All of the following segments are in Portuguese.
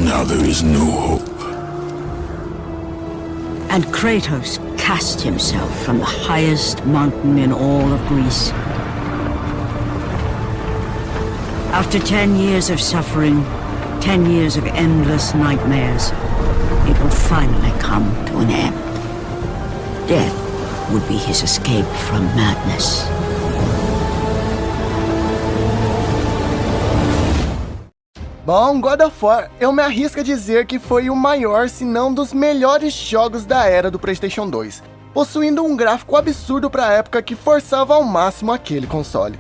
Now there is no hope. And Kratos cast himself from the highest mountain in all of Greece. After 10 years of suffering, 10 years of endless nightmares, it would finally come to an end. Death would be his escape from madness. Bom, God of War, eu me arrisco a dizer que foi o maior, se não dos melhores jogos da era do PlayStation 2, possuindo um gráfico absurdo para a época que forçava ao máximo aquele console.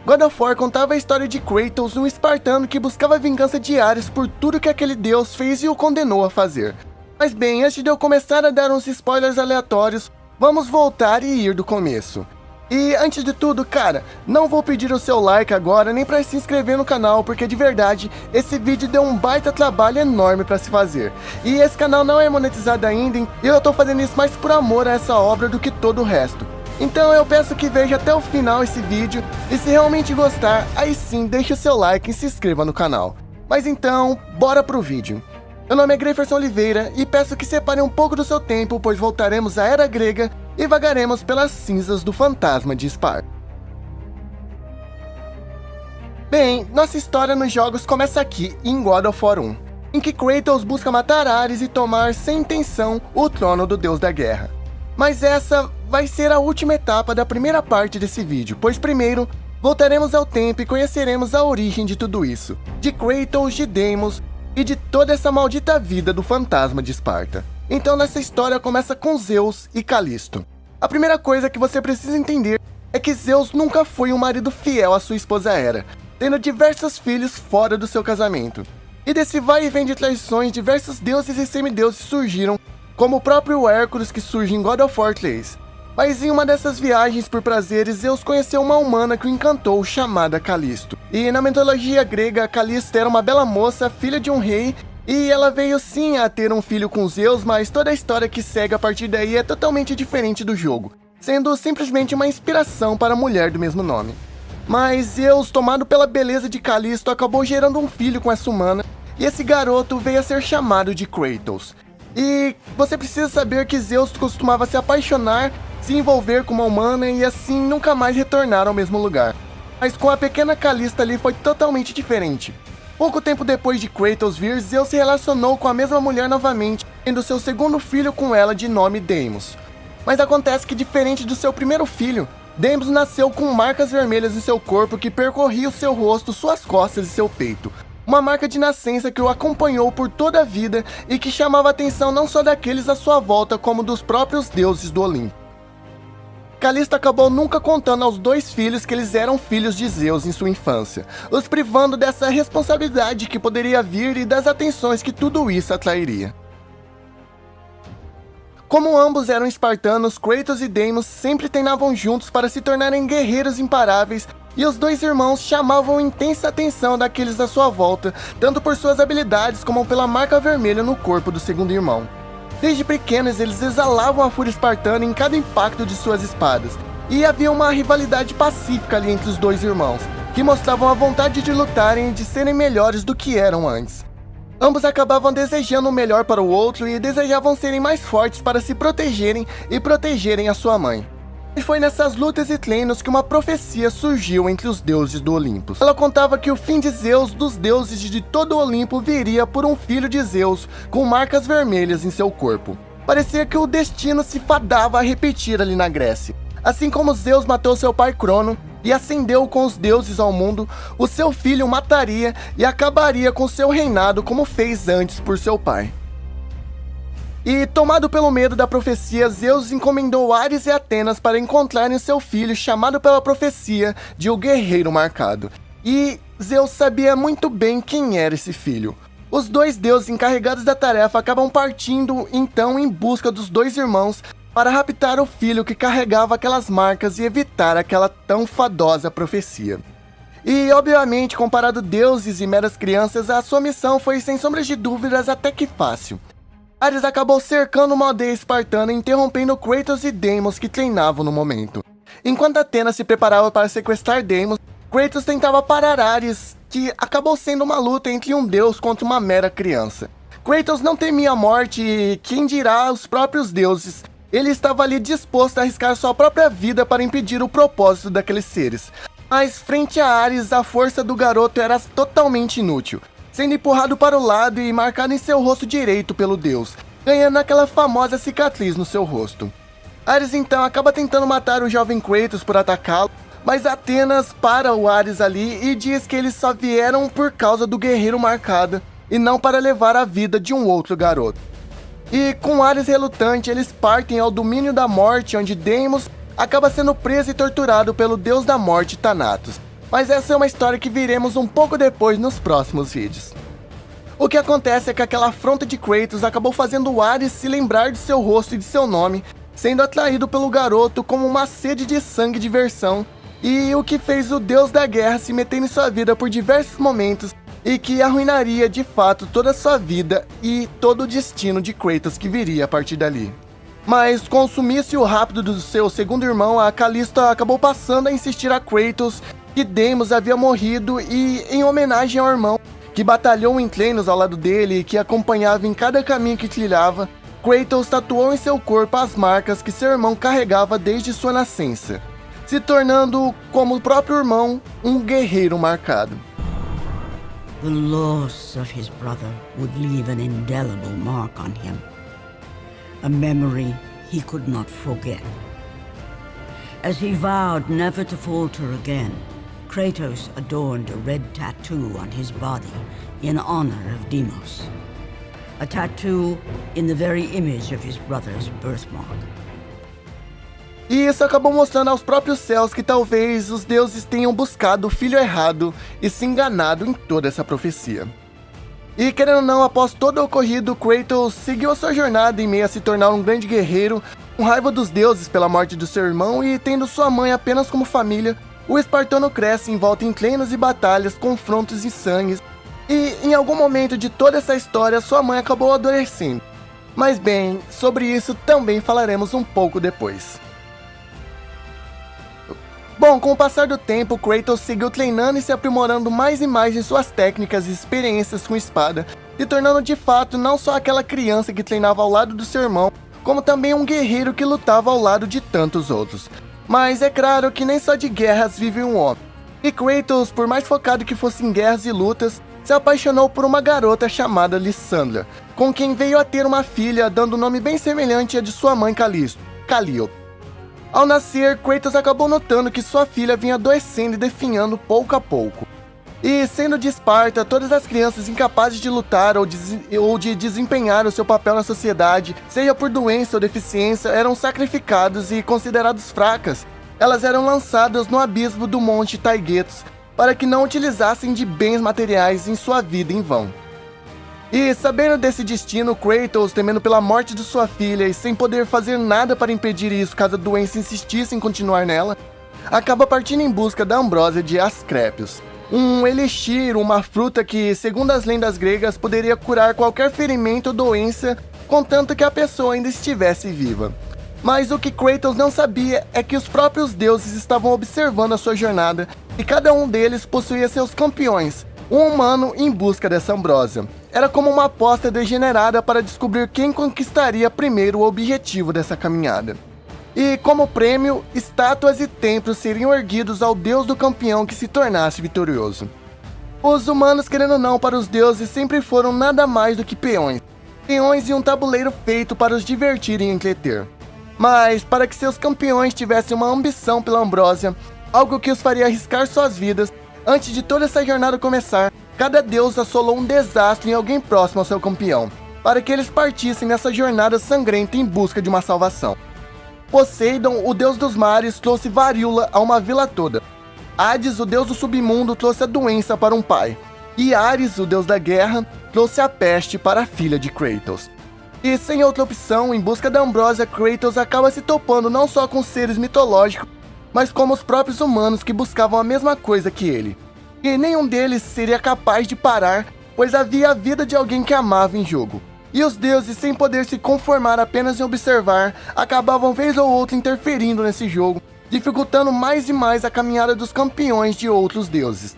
God of War contava a história de Kratos, um espartano que buscava vingança de Ares por tudo que aquele deus fez e o condenou a fazer. Mas bem, antes de eu começar a dar uns spoilers aleatórios, vamos voltar e ir do começo. E antes de tudo, cara, não vou pedir o seu like agora nem para se inscrever no canal, porque de verdade, esse vídeo deu um baita trabalho enorme para se fazer. E esse canal não é monetizado ainda, e eu tô fazendo isso mais por amor a essa obra do que todo o resto. Então eu peço que veja até o final esse vídeo, e se realmente gostar, aí sim deixe o seu like e se inscreva no canal. Mas então, bora pro vídeo. Meu nome é Greyferson Oliveira e peço que separe um pouco do seu tempo, pois voltaremos à Era Grega e vagaremos pelas cinzas do fantasma de Esparta. Bem, nossa história nos jogos começa aqui, em God of War 1, em que Kratos busca matar Ares e tomar, sem intenção, o trono do deus da guerra. Mas essa vai ser a última etapa da primeira parte desse vídeo, pois primeiro, voltaremos ao tempo e conheceremos a origem de tudo isso, de Kratos, de Deimos e de toda essa maldita vida do fantasma de Esparta. Então nessa história começa com Zeus e Calisto. A primeira coisa que você precisa entender é que Zeus nunca foi um marido fiel à sua esposa Hera, tendo diversos filhos fora do seu casamento. E desse vai e vem de traições, diversos deuses e semideuses surgiram, como o próprio Hércules que surge em God of War 3. Mas em uma dessas viagens por prazeres, Zeus conheceu uma humana que o encantou, chamada Calisto. E na mitologia grega, Calisto era uma bela moça, filha de um rei, e ela veio sim a ter um filho com Zeus, mas toda a história que segue a partir daí é totalmente diferente do jogo, sendo simplesmente uma inspiração para a mulher do mesmo nome. Mas Zeus, tomado pela beleza de Calisto, acabou gerando um filho com essa humana, e esse garoto veio a ser chamado de Kratos. E você precisa saber que Zeus costumava se apaixonar, se envolver com uma humana e assim nunca mais retornar ao mesmo lugar. Mas com a pequena Calista ali foi totalmente diferente. Pouco tempo depois de Kratos vir, Zeus se relacionou com a mesma mulher novamente, tendo seu segundo filho com ela de nome Deimos. Mas acontece que diferente do seu primeiro filho, Deimos nasceu com marcas vermelhas em seu corpo que percorriam seu rosto, suas costas e seu peito. Uma marca de nascença que o acompanhou por toda a vida e que chamava a atenção não só daqueles à sua volta, como dos próprios deuses do Olimpo. Calisto acabou nunca contando aos dois filhos que eles eram filhos de Zeus em sua infância, os privando dessa responsabilidade que poderia vir e das atenções que tudo isso atrairia. Como ambos eram espartanos, Kratos e Deimos sempre treinavam juntos para se tornarem guerreiros imparáveis, e os dois irmãos chamavam intensa atenção daqueles à sua volta, tanto por suas habilidades como pela marca vermelha no corpo do segundo irmão. Desde pequenos, eles exalavam a fúria espartana em cada impacto de suas espadas, e havia uma rivalidade pacífica ali entre os dois irmãos, que mostravam a vontade de lutarem e de serem melhores do que eram antes. Ambos acabavam desejando o melhor para o outro e desejavam serem mais fortes para se protegerem e protegerem a sua mãe. E foi nessas lutas e treinos que uma profecia surgiu entre os deuses do Olimpo. Ela contava que o fim de Zeus, dos deuses de todo o Olimpo, viria por um filho de Zeus, com marcas vermelhas em seu corpo. Parecia que o destino se fadava a repetir ali na Grécia. Assim como Zeus matou seu pai Crono e ascendeu com os deuses ao mundo, o seu filho mataria e acabaria com seu reinado como fez antes por seu pai. E, tomado pelo medo da profecia, Zeus encomendou Ares e Atenas para encontrarem seu filho, chamado pela profecia de o Guerreiro Marcado. E Zeus sabia muito bem quem era esse filho. Os dois deuses encarregados da tarefa acabam partindo, então, em busca dos dois irmãos para raptar o filho que carregava aquelas marcas e evitar aquela tão fadosa profecia. E, obviamente, comparado deuses e meras crianças, a sua missão foi, sem sombras de dúvidas, até que fácil. Ares acabou cercando uma aldeia espartana, interrompendo Kratos e Deimos que treinavam no momento. Enquanto Atenas se preparava para sequestrar Deimos, Kratos tentava parar Ares, que acabou sendo uma luta entre um deus contra uma mera criança. Kratos não temia a morte e, quem dirá, os próprios deuses. Ele estava ali disposto a arriscar sua própria vida para impedir o propósito daqueles seres. Mas frente a Ares, a força do garoto era totalmente inútil, sendo empurrado para o lado e marcado em seu rosto direito pelo deus, ganhando aquela famosa cicatriz no seu rosto. Ares então acaba tentando matar o jovem Kratos por atacá-lo, mas Atenas para o Ares ali e diz que eles só vieram por causa do guerreiro marcado e não para levar a vida de um outro garoto. E com Ares relutante, eles partem ao domínio da morte, onde Deimos acaba sendo preso e torturado pelo deus da morte, Thanatos. Mas essa é uma história que veremos um pouco depois nos próximos vídeos. O que acontece é que aquela afronta de Kratos acabou fazendo Ares se lembrar de seu rosto e de seu nome, sendo atraído pelo garoto como uma sede de sangue e diversão, e o que fez o deus da guerra se meter em sua vida por diversos momentos, e que arruinaria de fato toda a sua vida e todo o destino de Kratos que viria a partir dali. Mas com o sumiço rápido do seu segundo irmão, a Calista acabou passando a insistir a Kratos que Deimos havia morrido e, em homenagem ao irmão, que batalhou em treinos ao lado dele e que acompanhava em cada caminho que trilhava, Kratos tatuou em seu corpo as marcas que seu irmão carregava desde sua nascença, se tornando, como o próprio irmão, um guerreiro marcado. The loss of his brother would leave an indelible mark on him, a memory he could not forget. As he vowed never to falter again, Kratos adorned a red tattoo on his body in honor of Deimos, a tattoo in the very image of his brother's birthmark. E isso acabou mostrando aos próprios céus que talvez os deuses tenham buscado o filho errado e se enganado em toda essa profecia. E querendo ou não, após todo o ocorrido, Kratos seguiu a sua jornada em meio a se tornar um grande guerreiro, com raiva dos deuses pela morte do seu irmão e tendo sua mãe apenas como família. O espartano cresce envolto em treinos e batalhas, confrontos e sangues, e em algum momento de toda essa história, sua mãe acabou adoecendo. Mas bem, sobre isso também falaremos um pouco depois. Bom, com o passar do tempo, Kratos seguiu treinando e se aprimorando mais e mais em suas técnicas e experiências com espada, se tornando de fato não só aquela criança que treinava ao lado do seu irmão, como também um guerreiro que lutava ao lado de tantos outros. Mas é claro que nem só de guerras vive um homem. E Kratos, por mais focado que fosse em guerras e lutas, se apaixonou por uma garota chamada Lissandra, com quem veio a ter uma filha dando um nome bem semelhante à de sua mãe Calliope. Ao nascer, Kratos acabou notando que sua filha vinha adoecendo e definhando pouco a pouco. E sendo de Esparta, todas as crianças incapazes de lutar ou de desempenhar o seu papel na sociedade, seja por doença ou deficiência, eram sacrificadas e consideradas fracas. Elas eram lançadas no abismo do Monte Taygetos para que não utilizassem de bens materiais em sua vida em vão. E sabendo desse destino, Kratos, temendo pela morte de sua filha e sem poder fazer nada para impedir isso caso a doença insistisse em continuar nela, acaba partindo em busca da ambrósia de Asclepios, um elixir, uma fruta que, segundo as lendas gregas, poderia curar qualquer ferimento ou doença, contanto que a pessoa ainda estivesse viva. Mas o que Kratos não sabia é que os próprios deuses estavam observando a sua jornada e cada um deles possuía seus campeões, um humano em busca dessa ambrósia. Era como uma aposta degenerada para descobrir quem conquistaria primeiro o objetivo dessa caminhada. E como prêmio, estátuas e templos seriam erguidos ao deus do campeão que se tornasse vitorioso. Os humanos, querendo ou não, para os deuses sempre foram nada mais do que peões. Peões e um tabuleiro feito para os divertir e entreter. Mas para que seus campeões tivessem uma ambição pela ambrósia, algo que os faria arriscar suas vidas, antes de toda essa jornada começar, cada deus assolou um desastre em alguém próximo ao seu campeão, para que eles partissem nessa jornada sangrenta em busca de uma salvação. Poseidon, o deus dos mares, trouxe varíola a uma vila toda. Hades, o deus do submundo, trouxe a doença para um pai. E Ares, o deus da guerra, trouxe a peste para a filha de Kratos. E sem outra opção, em busca da ambrósia, Kratos acaba se topando não só com seres mitológicos, mas como os próprios humanos que buscavam a mesma coisa que ele. E nenhum deles seria capaz de parar, pois havia a vida de alguém que amava em jogo. E os deuses, sem poder se conformar apenas em observar, acabavam vez ou outra interferindo nesse jogo, dificultando mais e mais a caminhada dos campeões de outros deuses.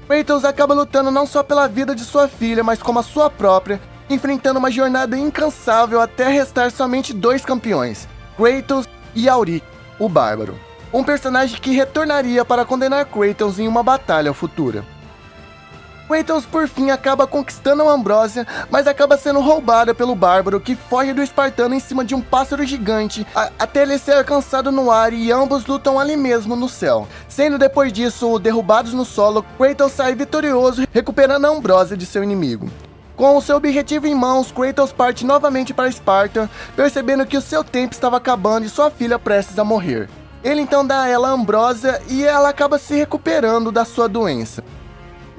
Kratos acaba lutando não só pela vida de sua filha, mas como a sua própria, enfrentando uma jornada incansável até restar somente 2 campeões, Kratos e Auric, o Bárbaro, um personagem que retornaria para condenar Kratos em uma batalha futura. Kratos por fim acaba conquistando a Ambrósia, mas acaba sendo roubada pelo Bárbaro, que foge do espartano em cima de um pássaro gigante até ele ser alcançado no ar, e ambos lutam ali mesmo no céu. Sendo depois disso derrubados no solo, Kratos sai vitorioso, recuperando a Ambrósia de seu inimigo. Com o seu objetivo em mãos, Kratos parte novamente para Esparta, percebendo que o seu tempo estava acabando e sua filha prestes a morrer. Ele então dá a ela a Ambrósia e ela acaba se recuperando da sua doença.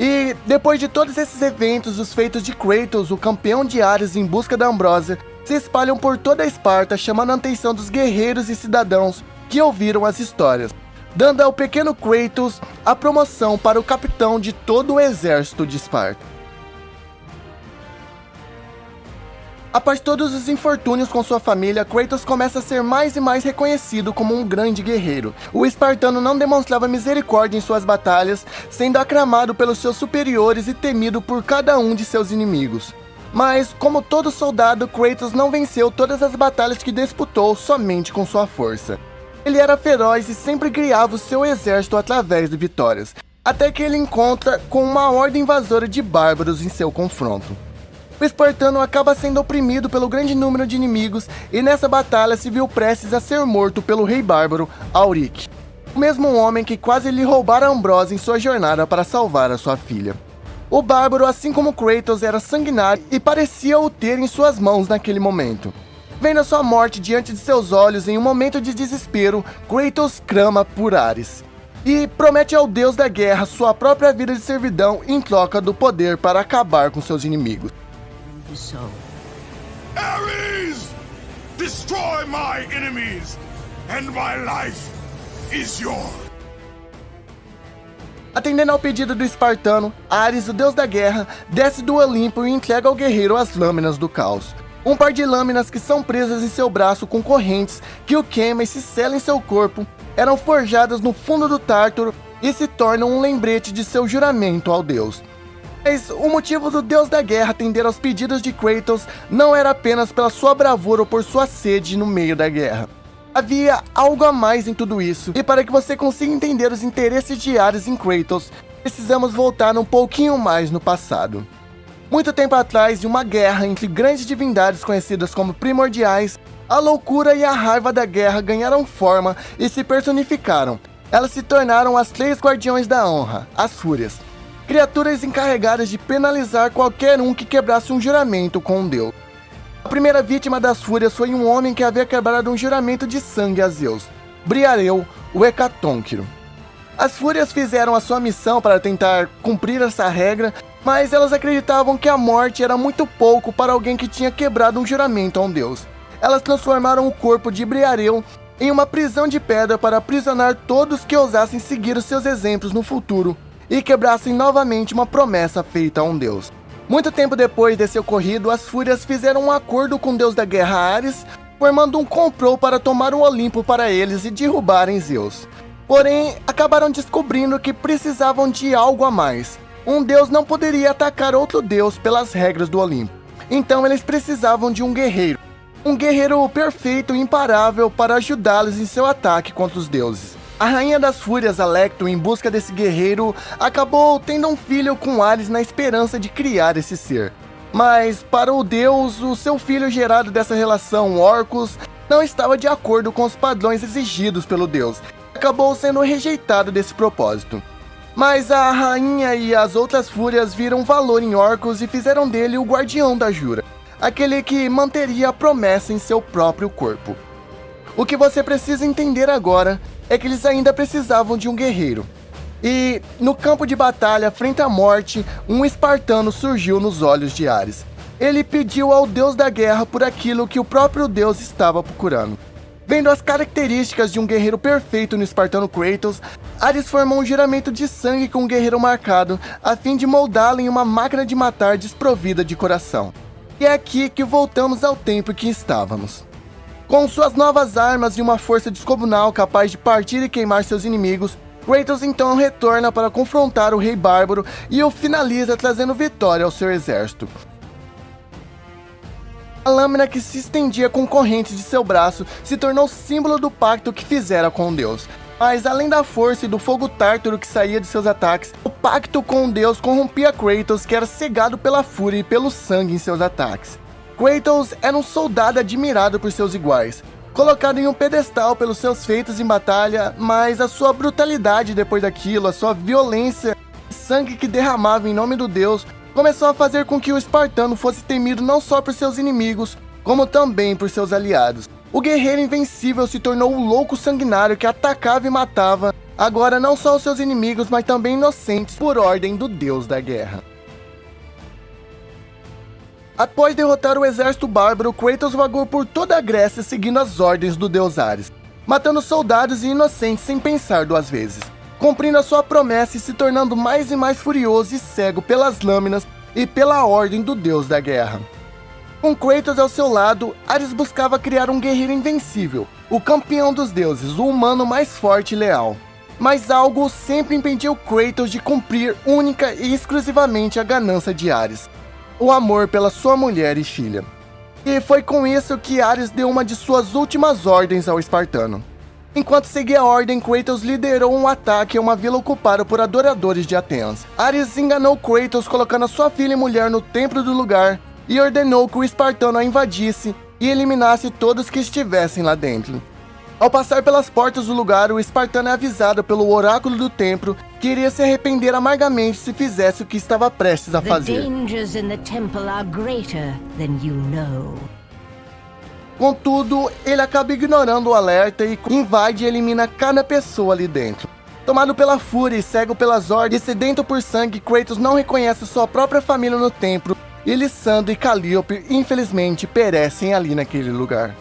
E depois de todos esses eventos, os feitos de Kratos, o campeão de Ares em busca da Ambrósia, se espalham por toda a Esparta, chamando a atenção dos guerreiros e cidadãos que ouviram as histórias, dando ao pequeno Kratos a promoção para o capitão de todo o exército de Esparta. Após todos os infortúnios com sua família, Kratos começa a ser mais e mais reconhecido como um grande guerreiro. O espartano não demonstrava misericórdia em suas batalhas, sendo aclamado pelos seus superiores e temido por cada um de seus inimigos. Mas, como todo soldado, Kratos não venceu todas as batalhas que disputou somente com sua força. Ele era feroz e sempre criava o seu exército através de vitórias, até que ele encontra com uma horda invasora de bárbaros em seu confronto. O espartano acaba sendo oprimido pelo grande número de inimigos e nessa batalha se viu prestes a ser morto pelo rei bárbaro Auric, o mesmo homem que quase lhe roubara a Ambrósia em sua jornada para salvar a sua filha. O bárbaro, assim como Kratos, era sanguinário e parecia o ter em suas mãos naquele momento. Vendo a sua morte diante de seus olhos em um momento de desespero, Kratos clama por Ares e promete ao deus da guerra sua própria vida de servidão em troca do poder para acabar com seus inimigos. Ares! Destroy my enemies, and my life is yours. Atendendo ao pedido do espartano, Ares, o deus da guerra, desce do Olimpo e entrega ao guerreiro as lâminas do caos. Um par de lâminas que são presas em seu braço com correntes que o queima e se sela em seu corpo, eram forjadas no fundo do Tártaro e se tornam um lembrete de seu juramento ao deus. Mas o motivo do deus da guerra atender aos pedidos de Kratos não era apenas pela sua bravura ou por sua sede no meio da guerra. Havia algo a mais em tudo isso, e para que você consiga entender os interesses de Ares em Kratos, precisamos voltar um pouquinho mais no passado. Muito tempo atrás, de uma guerra entre grandes divindades conhecidas como primordiais, a loucura e a raiva da guerra ganharam forma e se personificaram. Elas se tornaram as 3 guardiões da honra, as Fúrias. Criaturas encarregadas de penalizar qualquer um que quebrasse um juramento com um deus. A primeira vítima das Fúrias foi um homem que havia quebrado um juramento de sangue a Zeus, Briareu, o Hecatônquiro. As Fúrias fizeram a sua missão para tentar cumprir essa regra, mas elas acreditavam que a morte era muito pouco para alguém que tinha quebrado um juramento a um deus. Elas transformaram o corpo de Briareu em uma prisão de pedra para aprisionar todos que ousassem seguir os seus exemplos no futuro e quebrassem novamente uma promessa feita a um deus. Muito tempo depois desse ocorrido, as Fúrias fizeram um acordo com o deus da guerra Ares, formando um complô para tomar o Olimpo para eles e derrubarem Zeus. Porém, acabaram descobrindo que precisavam de algo a mais. Um deus não poderia atacar outro deus pelas regras do Olimpo. Então eles precisavam de um guerreiro. Um guerreiro perfeito e imparável para ajudá-los em seu ataque contra os deuses. A rainha das Fúrias, Alecto, em busca desse guerreiro, acabou tendo um filho com Ares na esperança de criar esse ser. Mas, para o deus, o seu filho gerado dessa relação, Orcus, não estava de acordo com os padrões exigidos pelo deus. Acabou sendo rejeitado desse propósito. Mas a rainha e as outras Fúrias viram valor em Orcus e fizeram dele o guardião da Jura, aquele que manteria a promessa em seu próprio corpo. O que você precisa entender agora é que eles ainda precisavam de um guerreiro. E, no campo de batalha, frente à morte, um espartano surgiu nos olhos de Ares. Ele pediu ao deus da guerra por aquilo que o próprio deus estava procurando. Vendo as características de um guerreiro perfeito no espartano Kratos, Ares formou um juramento de sangue com o guerreiro marcado, a fim de moldá-lo em uma máquina de matar desprovida de coração. E é aqui que voltamos ao tempo em que estávamos. Com suas novas armas e uma força descomunal capaz de partir e queimar seus inimigos, Kratos então retorna para confrontar o Rei Bárbaro e o finaliza trazendo vitória ao seu exército. A lâmina que se estendia com correntes de seu braço se tornou símbolo do pacto que fizera com Deus. Mas além da força e do fogo tártaro que saía de seus ataques, o pacto com Deus corrompia Kratos, que era cegado pela fúria e pelo sangue em seus ataques. Kratos era um soldado admirado por seus iguais, colocado em um pedestal pelos seus feitos em batalha, mas a sua brutalidade depois daquilo, a sua violência e sangue que derramava em nome do Deus, começou a fazer com que o espartano fosse temido não só por seus inimigos, como também por seus aliados. O guerreiro invencível se tornou o louco sanguinário que atacava e matava, agora não só os seus inimigos, mas também inocentes, por ordem do deus da guerra. Após derrotar o exército bárbaro, Kratos vagou por toda a Grécia seguindo as ordens do deus Ares, matando soldados e inocentes sem pensar duas vezes, cumprindo a sua promessa e se tornando mais e mais furioso e cego pelas lâminas e pela ordem do deus da guerra. Com Kratos ao seu lado, Ares buscava criar um guerreiro invencível, o campeão dos deuses, o humano mais forte e leal. Mas algo sempre impediu Kratos de cumprir única e exclusivamente a ganância de Ares: o amor pela sua mulher e filha. E foi com isso que Ares deu uma de suas últimas ordens ao espartano. Enquanto seguia a ordem, Kratos liderou um ataque a uma vila ocupada por adoradores de Atenas. Ares enganou Kratos colocando a sua filha e mulher no templo do lugar e ordenou que o espartano a invadisse e eliminasse todos que estivessem lá dentro. Ao passar pelas portas do lugar, o espartano é avisado pelo oráculo do templo que iria se arrepender amargamente se fizesse o que estava prestes a fazer. Contudo, ele acaba ignorando o alerta e invade e elimina cada pessoa ali dentro. Tomado pela fúria e cego pelas ordens e sedento por sangue, Kratos não reconhece sua própria família no templo, e Lissandra e Calliope, infelizmente, perecem ali naquele lugar.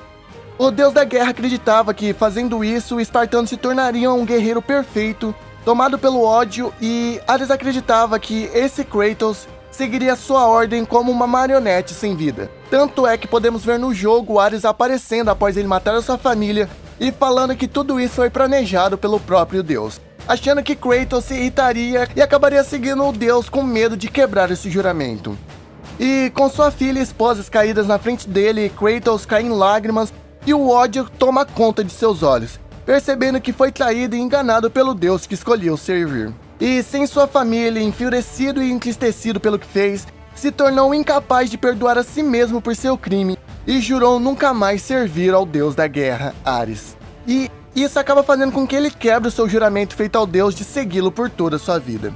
O deus da guerra acreditava que, fazendo isso, o espartano se tornaria um guerreiro perfeito, tomado pelo ódio, e Ares acreditava que esse Kratos seguiria sua ordem como uma marionete sem vida. Tanto é que podemos ver no jogo Ares aparecendo após ele matar a sua família e falando que tudo isso foi planejado pelo próprio deus, achando que Kratos se irritaria e acabaria seguindo o deus com medo de quebrar esse juramento. E com sua filha e esposas caídas na frente dele, Kratos cai em lágrimas e o ódio toma conta de seus olhos, percebendo que foi traído e enganado pelo deus que escolheu servir. E sem sua família, enfurecido e entristecido pelo que fez, se tornou incapaz de perdoar a si mesmo por seu crime e jurou nunca mais servir ao deus da guerra, Ares. E isso acaba fazendo com que ele quebre o seu juramento feito ao deus de segui-lo por toda a sua vida.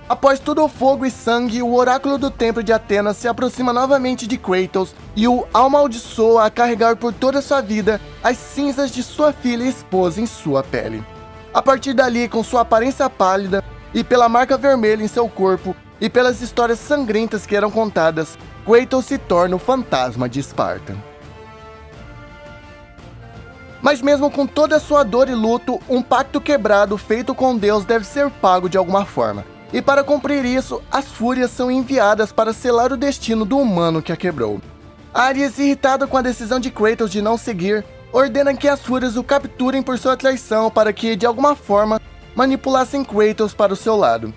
Após todo o fogo e sangue, o oráculo do templo de Atenas se aproxima novamente de Kratos e o amaldiçoa a carregar por toda a sua vida as cinzas de sua filha e esposa em sua pele. A partir dali, com sua aparência pálida e pela marca vermelha em seu corpo e pelas histórias sangrentas que eram contadas, Kratos se torna o fantasma de Esparta. Mas mesmo com toda a sua dor e luto, um pacto quebrado feito com Deus deve ser pago de alguma forma. E para cumprir isso, as fúrias são enviadas para selar o destino do humano que a quebrou. Ares, irritado com a decisão de Kratos de não seguir, ordena que as fúrias o capturem por sua traição para que, de alguma forma, manipulassem Kratos para o seu lado.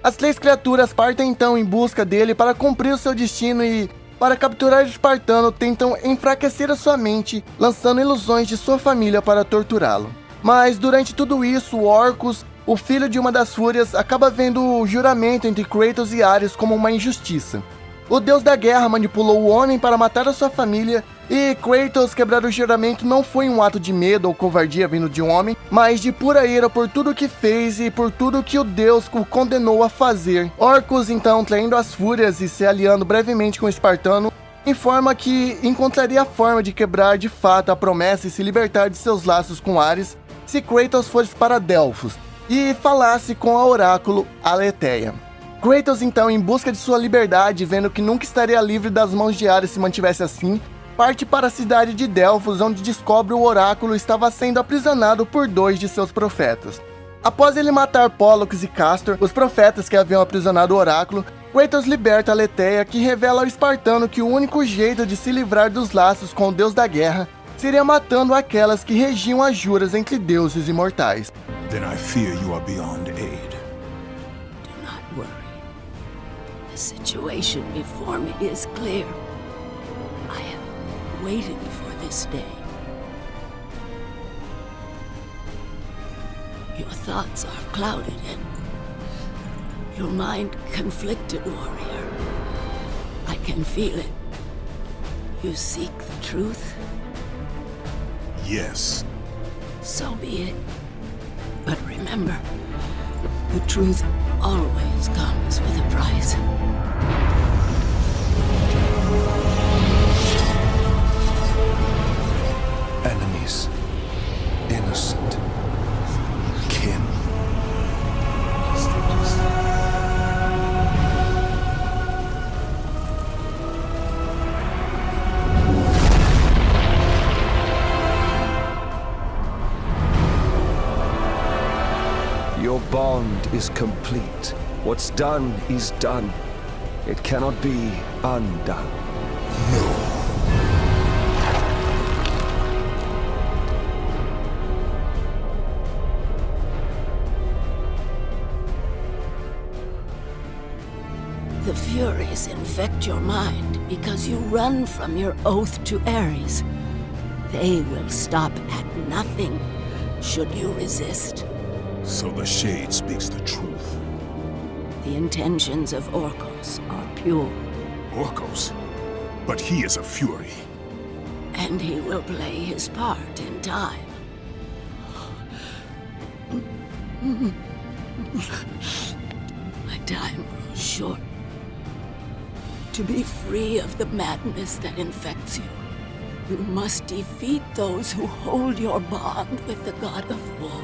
As três criaturas partem então em busca dele para cumprir o seu destino e, para capturar o espartano, tentam enfraquecer a sua mente, lançando ilusões de sua família para torturá-lo. Mas durante tudo isso, Orcus, o filho de uma das fúrias, acaba vendo o juramento entre Kratos e Ares como uma injustiça. O deus da guerra manipulou o homem para matar a sua família, e Kratos quebrar o juramento não foi um ato de medo ou covardia vindo de um homem, mas de pura ira por tudo que fez e por tudo que o deus o condenou a fazer. Orcus, então, traindo as fúrias e se aliando brevemente com o espartano, informa que encontraria a forma de quebrar de fato a promessa e se libertar de seus laços com Ares se Kratos fosse para Delfos e falasse com a oráculo Aletheia. Kratos, então, em busca de sua liberdade, vendo que nunca estaria livre das mãos de Ares se mantivesse assim, parte para a cidade de Delfos, onde descobre o oráculo estava sendo aprisionado por 2 de seus profetas. Após ele matar Pólux e Castor, os profetas que haviam aprisionado o oráculo, Kratos liberta Aletheia, que revela ao espartano que o único jeito de se livrar dos laços com o deus da guerra seria matando aquelas que regiam as juras entre deuses e mortais. Then I fear you are beyond aid. Do not worry. The situation before me is clear. I have waited for this day. Your thoughts are clouded and your mind conflicted, warrior. I can feel it. You seek the truth? Yes. So be it. But remember, the truth always comes with a price. Enemies. Innocent. Kin. Your bond is complete. What's done is done. It cannot be undone. The Furies infect your mind because you run from your oath to Ares. They will stop at nothing should you resist. So the Shade speaks the truth. The intentions of Orcos are pure, Orcos. But he is a Fury. and he will play his part in time. My time grows short. To be free of the madness that infects you, you must defeat those who hold your bond with the God of War.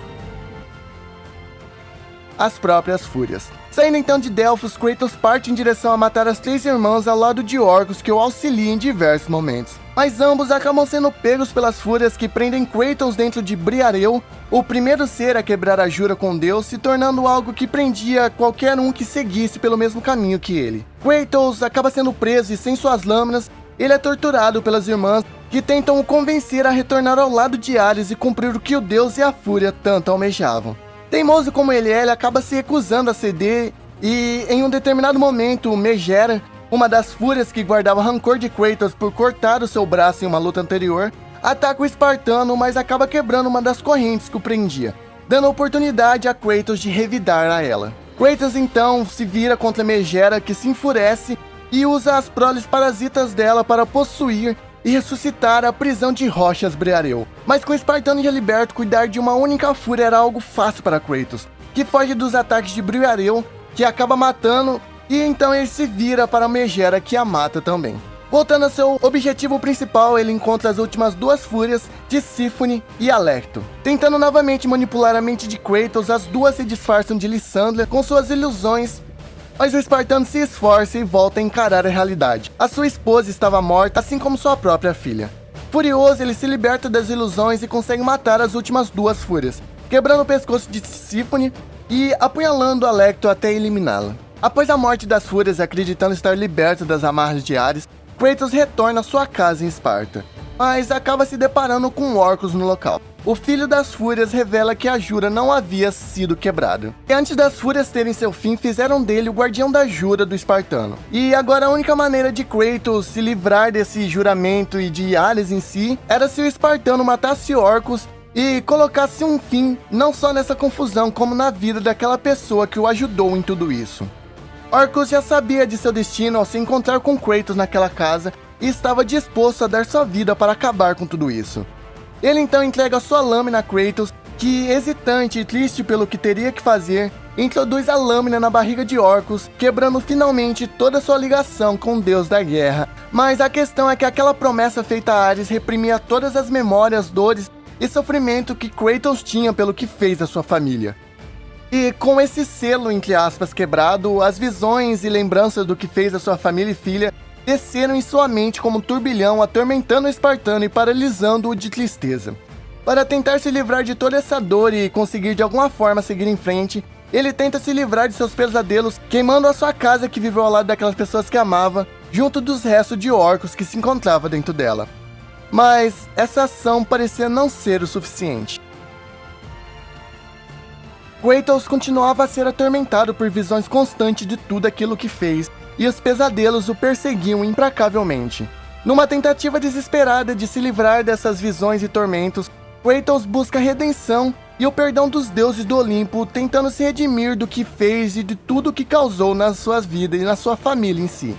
As próprias Fúrias. Saindo então de Delphos, Kratos parte em direção a matar as 3 irmãs ao lado de Orcos que o auxiliam em diversos momentos. Mas ambos acabam sendo pegos pelas Fúrias que prendem Kratos dentro de Briareu, o primeiro ser a quebrar a jura com Deus, se tornando algo que prendia qualquer um que seguisse pelo mesmo caminho que ele. Kratos acaba sendo preso e sem suas lâminas, ele é torturado pelas irmãs que tentam o convencer a retornar ao lado de Ares e cumprir o que o Deus e a Fúria tanto almejavam. Teimoso como ele acaba se recusando a ceder e, em um determinado momento, Megera, uma das Fúrias que guardava rancor de Kratos por cortar o seu braço em uma luta anterior, ataca o espartano, mas acaba quebrando uma das correntes que o prendia, dando oportunidade a Kratos de revidar a ela. Kratos então se vira contra Megera, que se enfurece e usa as proles parasitas dela para possuir e ressuscitar a prisão de Rochas Briareu. Mas com o espartano já liberto, cuidar de uma única fúria era algo fácil para Kratos, que foge dos ataques de Briareu, que acaba matando, e então ele se vira para Megera, que a mata também. Voltando a seu objetivo principal, ele encontra as últimas 2 fúrias de Sífone e Alecto. Tentando novamente manipular a mente de Kratos, as duas se disfarçam de Lissandra com suas ilusões, mas o espartano se esforça e volta a encarar a realidade. A sua esposa estava morta, assim como sua própria filha. Furioso, ele se liberta das ilusões e consegue matar as últimas 2 fúrias, quebrando o pescoço de Sífone e apunhalando Alecto até eliminá-la. Após a morte das fúrias, acreditando estar liberto das amarras de Ares, Kratos retorna à sua casa em Esparta, mas acaba se deparando com Orcos no local. O filho das Fúrias revela que a jura não havia sido quebrada. E antes das Fúrias terem seu fim, fizeram dele o guardião da jura do espartano. E agora a única maneira de Kratos se livrar desse juramento e de Ares em si, era se o espartano matasse Orcos e colocasse um fim não só nessa confusão, como na vida daquela pessoa que o ajudou em tudo isso. Orcus já sabia de seu destino ao se encontrar com Kratos naquela casa e estava disposto a dar sua vida para acabar com tudo isso. Ele então entrega sua lâmina a Kratos, que, hesitante e triste pelo que teria que fazer, introduz a lâmina na barriga de Orcus, quebrando finalmente toda sua ligação com o deus da guerra. Mas a questão é que aquela promessa feita a Ares reprimia todas as memórias, dores e sofrimento que Kratos tinha pelo que fez à sua família. E com esse selo, entre aspas, quebrado, as visões e lembranças do que fez a sua família e filha desceram em sua mente como um turbilhão, atormentando o espartano e paralisando-o de tristeza. Para tentar se livrar de toda essa dor e conseguir de alguma forma seguir em frente, ele tenta se livrar de seus pesadelos, queimando a sua casa que viveu ao lado daquelas pessoas que amava, junto dos restos de Orcos que se encontrava dentro dela. mas essa ação parecia não ser o suficiente. Kratos continuava a ser atormentado por visões constantes de tudo aquilo que fez, e os pesadelos o perseguiam implacavelmente. Numa tentativa desesperada de se livrar dessas visões e tormentos, Kratos busca redenção e o perdão dos deuses do Olimpo, tentando se redimir do que fez e de tudo que causou na sua vida e na sua família em si.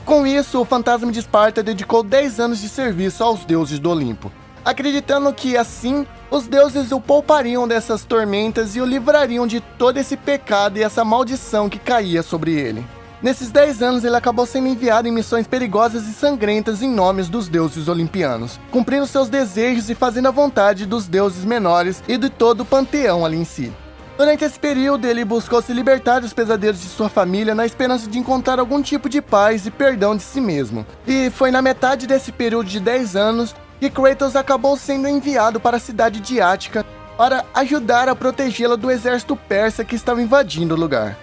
Com isso, o fantasma de Esparta dedicou 10 anos de serviço aos deuses do Olimpo, acreditando que, assim, os deuses o poupariam dessas tormentas e o livrariam de todo esse pecado e essa maldição que caía sobre ele. Nesses 10 anos, ele acabou sendo enviado em missões perigosas e sangrentas em nomes dos deuses olimpianos, cumprindo seus desejos e fazendo a vontade dos deuses menores e de todo o panteão ali em si. Durante esse período, ele buscou se libertar dos pesadelos de sua família na esperança de encontrar algum tipo de paz e perdão de si mesmo. E foi na metade desse período de 10 anos que Kratos acabou sendo enviado para a cidade de Ática para ajudar a protegê-la do exército persa que estava invadindo o lugar.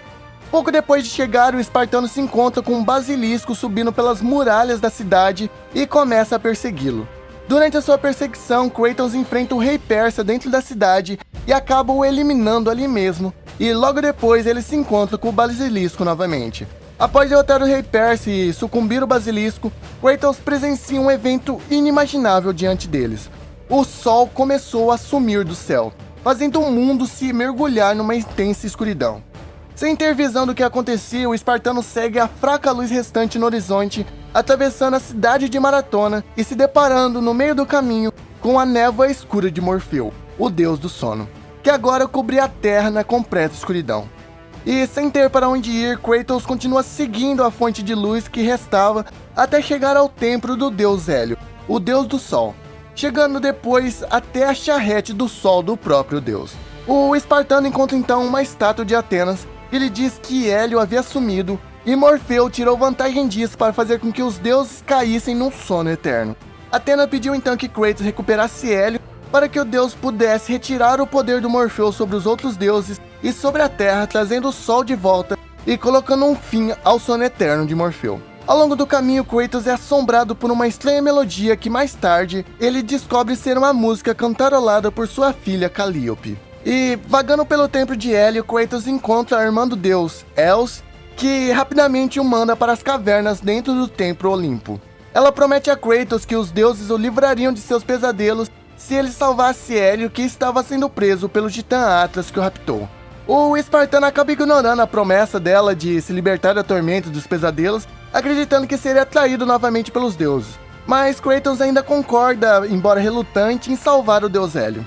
Pouco depois de chegar, o espartano se encontra com um basilisco subindo pelas muralhas da cidade e começa a persegui-lo. Durante a sua perseguição, Kratos enfrenta o rei persa dentro da cidade e acaba o eliminando ali mesmo, e logo depois ele se encontra com o basilisco novamente. Após derrotar o rei persa e sucumbir o basilisco, Kratos presencia um evento inimaginável diante deles. O sol começou a sumir do céu, fazendo o mundo se mergulhar numa intensa escuridão. Sem ter visão do que acontecia, o espartano segue a fraca luz restante no horizonte, atravessando a cidade de Maratona e se deparando no meio do caminho com a névoa escura de Morfeu, o deus do sono, que agora cobria a terra na completa escuridão. E sem ter para onde ir, Kratos continua seguindo a fonte de luz que restava até chegar ao templo do deus Hélio, o deus do sol, chegando depois até a charrete do sol do próprio deus. O espartano encontra então uma estátua de Atenas e lhe diz que Hélio havia sumido e Morfeu tirou vantagem disso para fazer com que os deuses caíssem num sono eterno. Atena pediu então que Kratos recuperasse Hélio para que o deus pudesse retirar o poder do Morfeu sobre os outros deuses e sobre a terra, trazendo o sol de volta e colocando um fim ao sono eterno de Morfeu. Ao longo do caminho, Kratos é assombrado por uma estranha melodia que mais tarde ele descobre ser uma música cantarolada por sua filha Calíope. E, vagando pelo templo de Hélio, Kratos encontra a irmã do deus, Els, que rapidamente o manda para as cavernas dentro do templo Olimpo. Ela promete a Kratos que os deuses o livrariam de seus pesadelos se ele salvasse Hélio, que estava sendo preso pelo titã Atlas que o raptou. O espartano acaba ignorando a promessa dela de se libertar da tormenta dos pesadelos, acreditando que seria atraído novamente pelos deuses. Mas Kratos ainda concorda, embora relutante, em salvar o deus Hélio.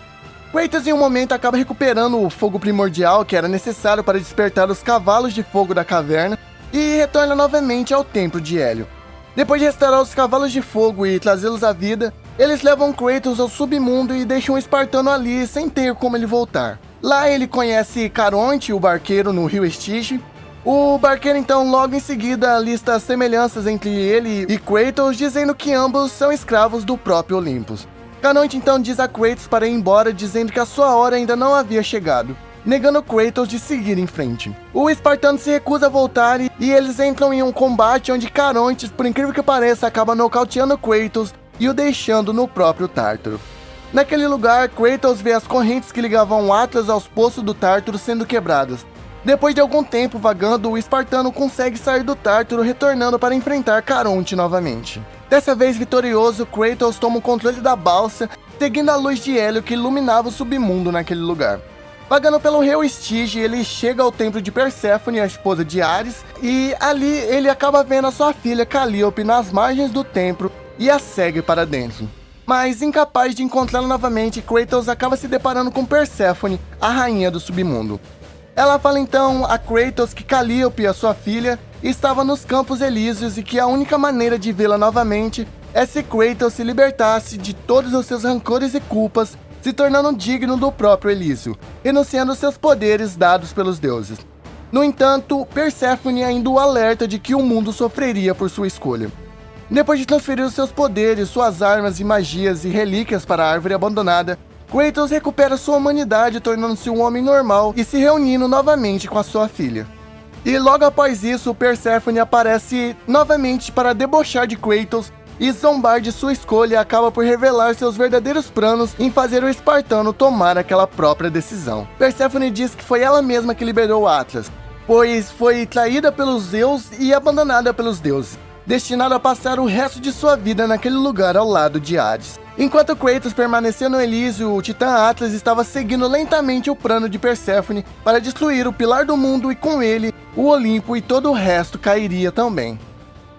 Kratos em um momento acaba recuperando o fogo primordial que era necessário para despertar os cavalos de fogo da caverna e retorna novamente ao templo de Hélio. Depois de restaurar os cavalos de fogo e trazê-los à vida, eles levam Kratos ao submundo e deixam o espartano ali sem ter como ele voltar. Lá ele conhece Caronte, o barqueiro, no rio Estige. O barqueiro então logo em seguida lista as semelhanças entre ele e Kratos, dizendo que ambos são escravos do próprio Olympus. Caronte então diz a Kratos para ir embora, dizendo que a sua hora ainda não havia chegado, negando Kratos de seguir em frente. O espartano se recusa a voltar e eles entram em um combate onde Caronte, por incrível que pareça, acaba nocauteando Kratos e o deixando no próprio Tártaro. Naquele lugar, Kratos vê as correntes que ligavam Atlas aos poços do Tártaro sendo quebradas. Depois de algum tempo vagando, o espartano consegue sair do Tártaro, retornando para enfrentar Caronte novamente. Dessa vez vitorioso, Kratos toma o controle da balsa, seguindo a luz de Hélio que iluminava o submundo naquele lugar. Vagando pelo rio Estige, ele chega ao templo de Perséfone, a esposa de Ares, e ali ele acaba vendo a sua filha Calíope nas margens do templo e a segue para dentro. Mas incapaz de encontrá-la novamente, Kratos acaba se deparando com Perséfone, a rainha do submundo. Ela fala então a Kratos que Calíope, a sua filha, estava nos Campos Elíseos e que a única maneira de vê-la novamente é se Kratos se libertasse de todos os seus rancores e culpas, se tornando digno do próprio Elísio, renunciando seus poderes dados pelos deuses. No entanto, Perséfone ainda o alerta de que o mundo sofreria por sua escolha. Depois de transferir os seus poderes, suas armas e magias e relíquias para a árvore abandonada, Kratos recupera sua humanidade, tornando-se um homem normal e se reunindo novamente com a sua filha. E logo após isso, Perséfone aparece novamente para debochar de Kratos, e zombar de sua escolha acaba por revelar seus verdadeiros planos em fazer o espartano tomar aquela própria decisão. Perséfone diz que foi ela mesma que liberou Atlas, pois foi traída pelos Zeus e abandonada pelos deuses, destinada a passar o resto de sua vida naquele lugar ao lado de Hades. Enquanto Kratos permaneceu no Elísio, o Titã Atlas estava seguindo lentamente o plano de Perséfone para destruir o Pilar do Mundo e com ele, o Olimpo e todo o resto cairia também.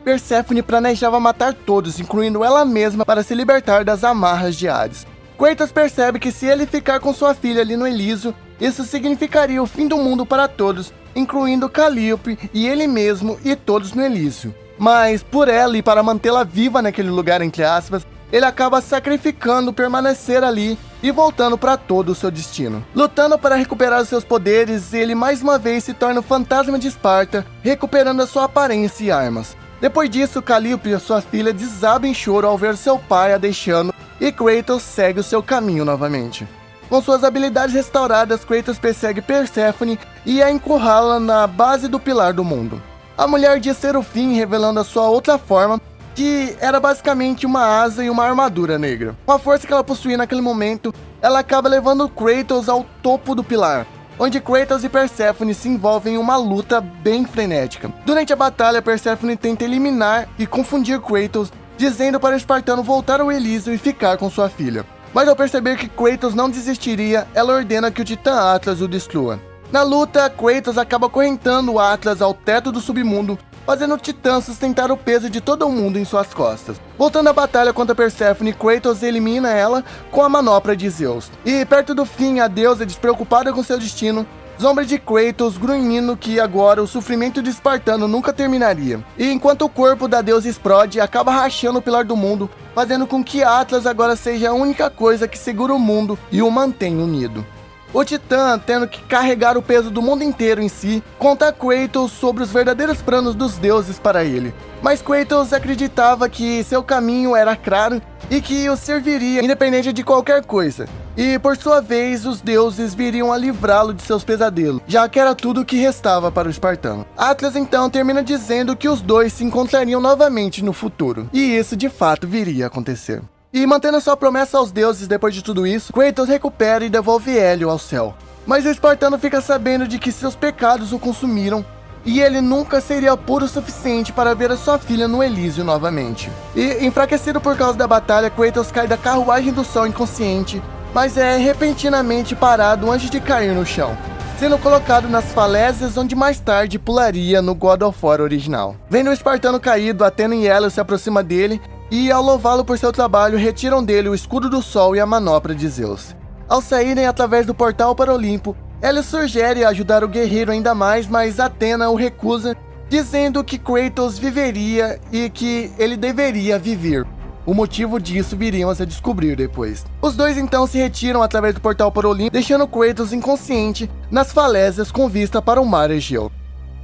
Perséfone planejava matar todos, incluindo ela mesma, para se libertar das amarras de Hades. Kratos percebe que se ele ficar com sua filha ali no Elísio, isso significaria o fim do mundo para todos, incluindo Calliope e ele mesmo e todos no Elísio. Mas por ela e para mantê-la viva naquele lugar, entre aspas, ele acaba sacrificando permanecer ali e voltando para todo o seu destino. Lutando para recuperar os seus poderes, ele mais uma vez se torna o fantasma de Esparta, recuperando a sua aparência e armas. Depois disso, Calliope e sua filha desabam em choro ao ver seu pai a deixando, e Kratos segue o seu caminho novamente. Com suas habilidades restauradas, Kratos persegue Perséfone e a encurrala na base do Pilar do Mundo. A mulher diz ser o fim, revelando a sua outra forma, que era basicamente uma asa e uma armadura negra. Com a força que ela possuía naquele momento, ela acaba levando Kratos ao topo do pilar, onde Kratos e Perséfone se envolvem em uma luta bem frenética. Durante a batalha, Perséfone tenta eliminar e confundir Kratos, dizendo para o espartano voltar ao Elísio e ficar com sua filha. Mas ao perceber que Kratos não desistiria, ela ordena que o Titã Atlas o destrua. Na luta, Kratos acaba acorrentando o Atlas ao teto do submundo, fazendo o Titã sustentar o peso de todo o mundo em suas costas. Voltando à batalha contra Perséfone, Kratos elimina ela com a manopla de Zeus. E perto do fim, a deusa, despreocupada com seu destino, zomba de Kratos, grunhindo que agora o sofrimento de Espartano nunca terminaria. E enquanto o corpo da deusa explode, acaba rachando o Pilar do Mundo, fazendo com que Atlas agora seja a única coisa que segura o mundo e o mantém unido. O Titã, tendo que carregar o peso do mundo inteiro em si, conta a Kratos sobre os verdadeiros planos dos deuses para ele. Mas Kratos acreditava que seu caminho era claro e que o serviria independente de qualquer coisa. E por sua vez, os deuses viriam a livrá-lo de seus pesadelos, já que era tudo o que restava para o espartano. Atlas então termina dizendo que os dois se encontrariam novamente no futuro. E isso de fato viria a acontecer. E mantendo sua promessa aos deuses depois de tudo isso, Kratos recupera e devolve Hélio ao céu. Mas o espartano fica sabendo de que seus pecados o consumiram e ele nunca seria puro o suficiente para ver a sua filha no Elísio novamente. E enfraquecido por causa da batalha, Kratos cai da carruagem do sol inconsciente, mas é repentinamente parado antes de cair no chão, sendo colocado nas falésias onde mais tarde pularia no God of War original. Vendo o espartano caído, Atena e Hélio se aproximam dele e, ao louvá-lo por seu trabalho, retiram dele o escudo do sol e a manopla de Zeus. Ao saírem através do portal para Olimpo, Hélio sugere ajudar o guerreiro ainda mais, mas Atena o recusa, dizendo que Kratos viveria e que ele deveria viver. O motivo disso viriam a se descobrir depois. Os dois então se retiram através do portal para Olimpo, deixando Kratos inconsciente nas falésias com vista para o mar Egeu.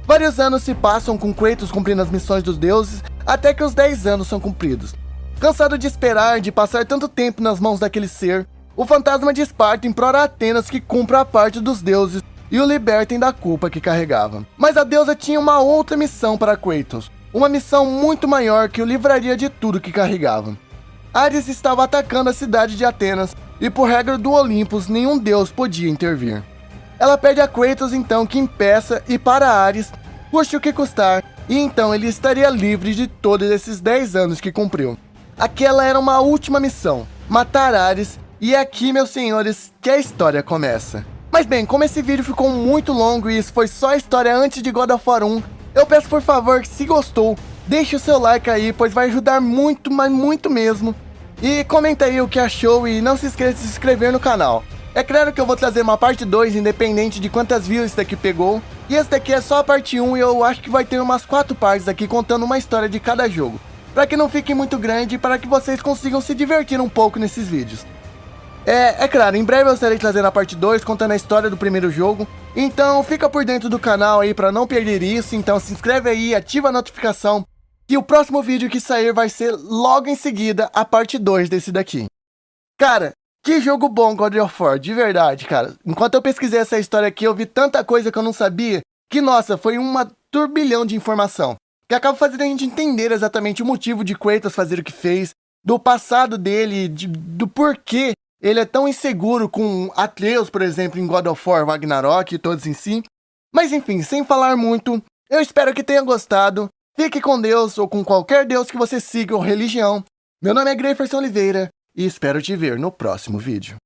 Vários anos se passam com Kratos cumprindo as missões dos deuses, até que os 10 anos são cumpridos. Cansado de esperar, de passar tanto tempo nas mãos daquele ser, o fantasma de Esparta implora a Atenas que cumpra a parte dos deuses e o libertem da culpa que carregava. Mas a deusa tinha uma outra missão para Kratos, uma missão muito maior que o livraria de tudo que carregava. Ares estava atacando a cidade de Atenas e, por regra do Olympus, nenhum deus podia intervir. Ela pede a Kratos então que impeça e para Ares, custe o que custar, e então ele estaria livre de todos esses 10 anos que cumpriu. Aquela era uma última missão, matar Ares, e é aqui, meus senhores, que a história começa. Mas bem, como esse vídeo ficou muito longo e isso foi só a história antes de God of War 1, eu peço por favor que, se gostou, deixe o seu like aí, pois vai ajudar muito, mas muito mesmo. E comenta aí o que achou e não se esqueça de se inscrever no canal. É claro que eu vou trazer uma parte 2, independente de quantas views esse daqui pegou. E esse daqui é só a parte 1 e eu acho que vai ter umas 4 partes aqui contando uma história de cada jogo, para que não fique muito grande e para que vocês consigam se divertir um pouco nesses vídeos. É claro, em breve eu estarei trazendo a parte 2, contando a história do primeiro jogo. Então fica por dentro do canal aí para não perder isso, então se inscreve aí, ativa a notificação, que o próximo vídeo que sair vai ser logo em seguida a parte 2 desse daqui. Cara, que jogo bom God of War, de verdade, cara. Enquanto eu pesquisei essa história aqui, eu vi tanta coisa que eu não sabia, que nossa, foi uma turbilhão de informação. que acaba fazendo a gente entender exatamente o motivo de Kratos fazer o que fez, do passado dele, do porquê ele é tão inseguro com Atreus, por exemplo, em God of War, Ragnarok e todos em si. Mas enfim, sem falar muito, eu espero que tenha gostado. Fique com Deus ou com qualquer Deus que você siga ou religião. Meu nome é Greyferson Oliveira e espero te ver no próximo vídeo.